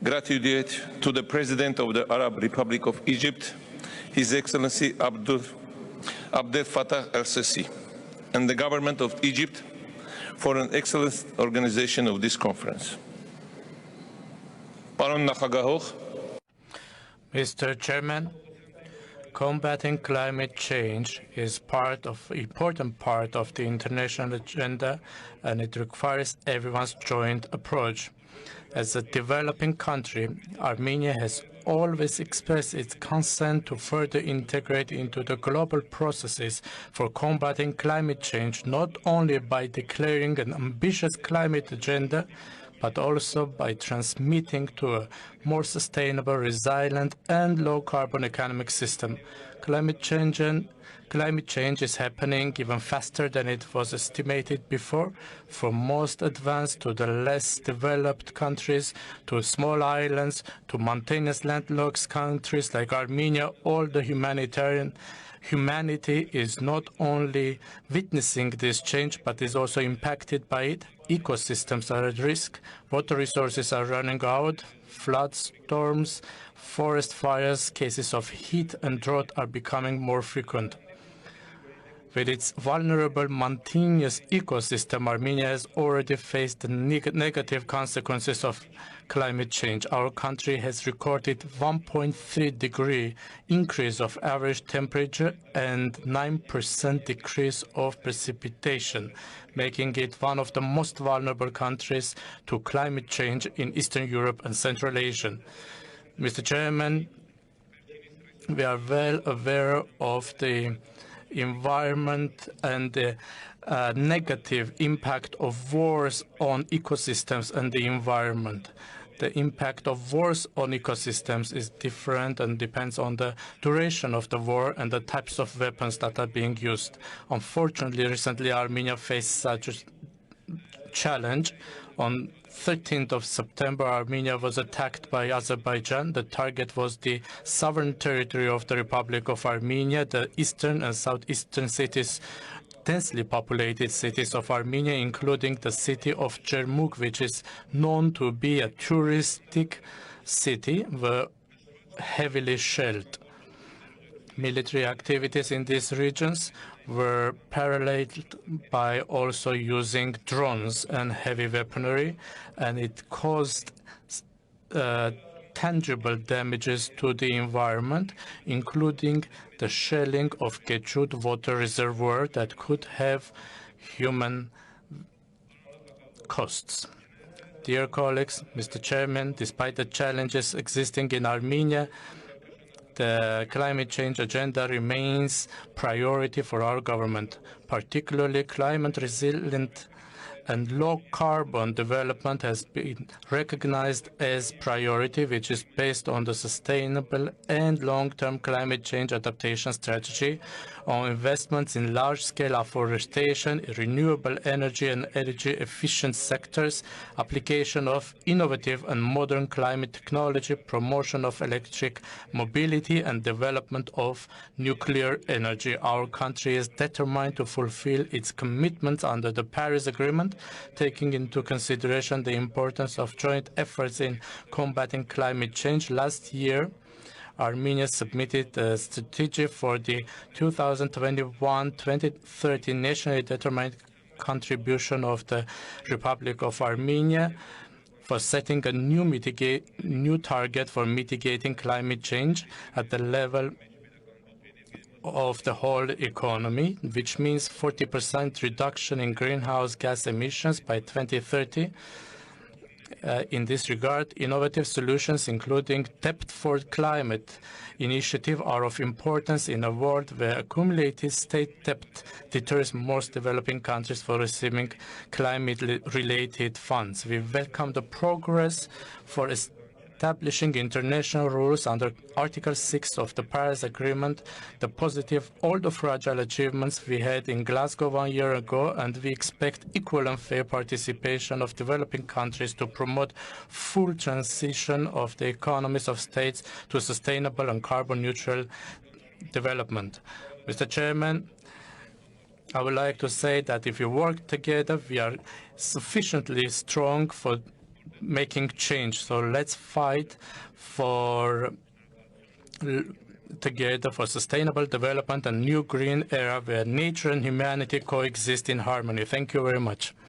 gratitude to the President of the Arab Republic of Egypt, His Excellency Abdel Fattah el-Sisi, and the government of Egypt for an excellent organization of this conference. Պարոն Նախագահ, Mr. Chairman, combating climate change is important part of the international agenda, and it requires everyone's joint approach. As a developing country, Armenia has always expressed its consent to further integrate into the global processes for combating climate change, not only by declaring an ambitious climate agenda, but also by transmitting to a more sustainable, resilient, and low-carbon economic system. Climate change is happening even faster than it was estimated before, from most advanced to the less developed countries, to small islands, to mountainous landlocked countries like Armenia. All the humanity is not only witnessing this change, but is also impacted by it. Ecosystems are at risk, water resources are running out, floods, storms, forest fires, cases of heat and drought are becoming more frequent. With its vulnerable mountainous ecosystem, Armenia has already faced the negative consequences of climate change. Our country has recorded 1.3 degree increase of average temperature and 9% decrease of precipitation, making it one of the most vulnerable countries to climate change in Eastern Europe and Central Asia. Mr. Chairman, we are well aware of the environment and the negative impact of wars on ecosystems and the environment. The impact of wars on ecosystems is different and depends on the duration of the war and the types of weapons that are being used. Unfortunately, recently Armenia faced such a challenge. On 13th of September, Armenia was attacked by Azerbaijan. The target was the sovereign territory of the Republic of Armenia, the eastern and southeastern cities, densely populated cities of Armenia, including the city of Ջերմուկ, which is known to be a touristic city, were heavily shelled. Military activities in these regions were paralleled by also using drones and heavy weaponry, and it caused tangible damages to the environment, including the shelling of Gechut water reservoir that could have human costs. Dear colleagues, Mr. Chairman, despite the challenges existing in Armenia, the climate change agenda remains priority for our government. Particularly, climate resilient and low-carbon development has been recognized as priority, which is based on the sustainable and long-term climate change adaptation strategy, on investments in large-scale afforestation, renewable energy and energy-efficient sectors, application of innovative and modern climate technology, promotion of electric mobility, and development of nuclear energy. Our country is determined to fulfill its commitments under the Paris Agreement, taking into consideration the importance of joint efforts in combating climate change. Last year, Armenia submitted a strategy for the 2021-2030 nationally determined contribution of the Republic of Armenia for setting a new target for mitigating climate change at the level of the whole economy, which means 40% reduction in greenhouse gas emissions by 2030. In this regard, innovative solutions, including Debt for Climate initiative, are of importance in a world where accumulated state debt deters most developing countries from receiving climate-related funds. We welcome the progress for establishing international rules under Article 6 of the Paris Agreement, the positive, although fragile achievements we had in Glasgow 1 year ago, and we expect equal and fair participation of developing countries to promote full transition of the economies of states to sustainable and carbon-neutral development. Mr. Chairman, I would like to say that if we work together, we are sufficiently strong for making change. So let's fight together for sustainable development and new green era where nature and humanity coexist in harmony. Thank you very much.